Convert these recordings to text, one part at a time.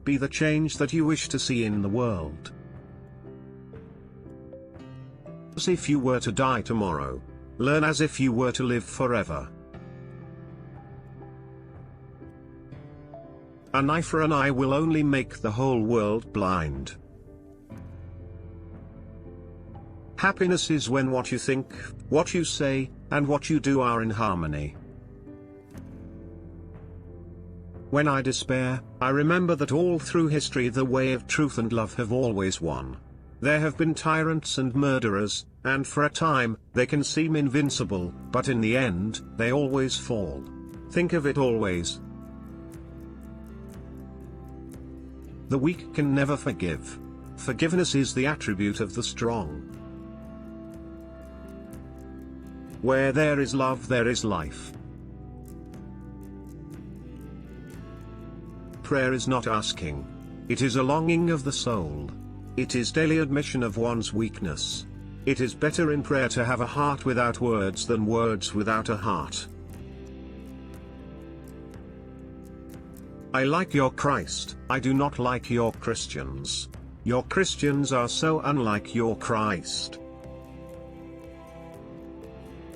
Be the change that you wish to see in the world. As if you were to die tomorrow. Learn as if you were to live forever. An eye for an eye will only make the whole world blind. Happiness is when what you think, what you say, and what you do are in harmony. When I despair, I remember that all through history the way of truth and love have always won. There have been tyrants and murderers, and for a time, they can seem invincible, but in the end, they always fall. Think of it always. The weak can never forgive. Forgiveness is the attribute of the strong. Where there is love, there is life. Prayer is not asking. It is a longing of the soul. It is daily admission of one's weakness. It is better in prayer to have a heart without words than words without a heart. I like your Christ, I do not like your Christians. Your Christians are so unlike your Christ.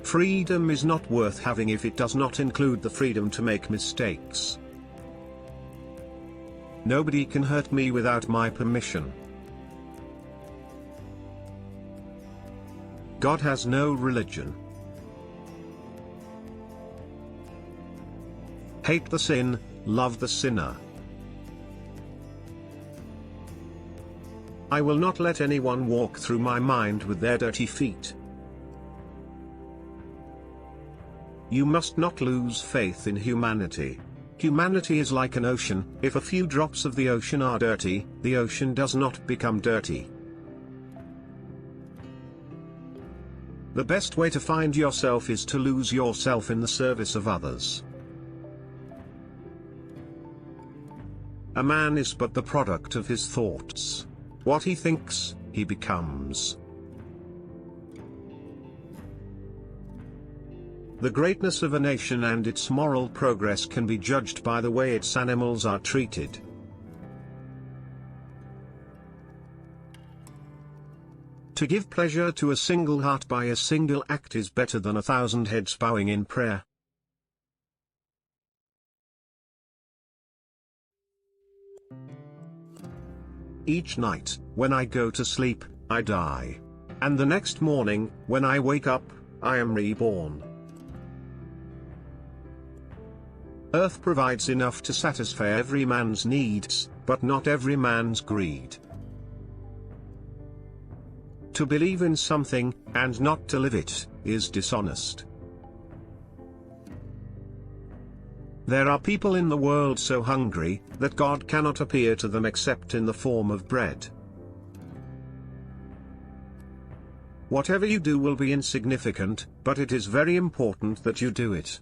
Freedom is not worth having if it does not include the freedom to make mistakes. Nobody can hurt me without my permission. God has no religion. Hate the sin, love the sinner. I will not let anyone walk through my mind with their dirty feet. You must not lose faith in humanity. Humanity is like an ocean. If a few drops of the ocean are dirty, the ocean does not become dirty. The best way to find yourself is to lose yourself in the service of others. A man is but the product of his thoughts. What he thinks, he becomes. The greatness of a nation and its moral progress can be judged by the way its animals are treated. To give pleasure to a single heart by a single act is better than 1,000 heads bowing in prayer. Each night, when I go to sleep, I die. And the next morning, when I wake up, I am reborn. Earth provides enough to satisfy every man's needs, but not every man's greed. To believe in something, and not to live it, is dishonest. There are people in the world so hungry, that God cannot appear to them except in the form of bread. Whatever you do will be insignificant, but it is very important that you do it.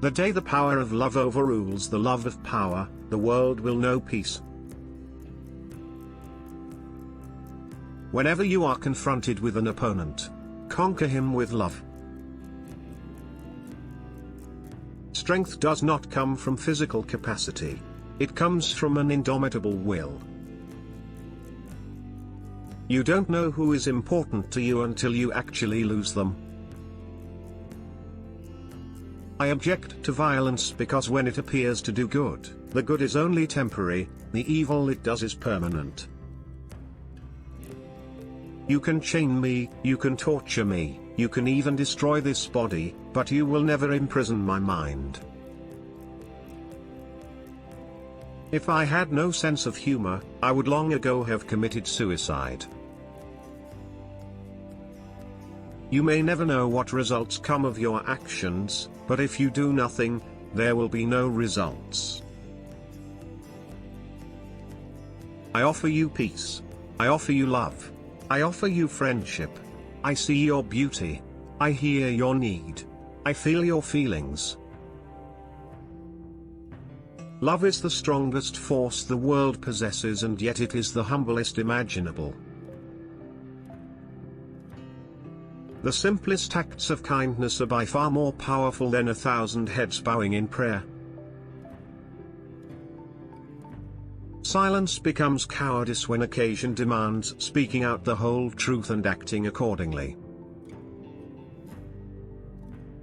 The day the power of love overrules the love of power, the world will know peace. Whenever you are confronted with an opponent, conquer him with love. Strength does not come from physical capacity. It comes from an indomitable will. You don't know who is important to you until you actually lose them. I object to violence because when it appears to do good, the good is only temporary, the evil it does is permanent. You can chain me, you can torture me, you can even destroy this body, but you will never imprison my mind. If I had no sense of humor, I would long ago have committed suicide. You may never know what results come of your actions, but if you do nothing, there will be no results. I offer you peace. I offer you love. I offer you friendship. I see your beauty. I hear your need. I feel your feelings. Love is the strongest force the world possesses, and yet it is the humblest imaginable. The simplest acts of kindness are by far more powerful than 1,000 heads bowing in prayer. Silence becomes cowardice when occasion demands speaking out the whole truth and acting accordingly.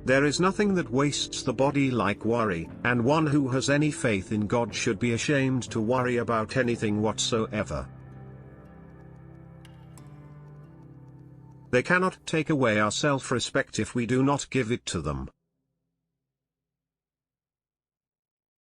There is nothing that wastes the body like worry, and one who has any faith in God should be ashamed to worry about anything whatsoever. They cannot take away our self-respect if we do not give it to them.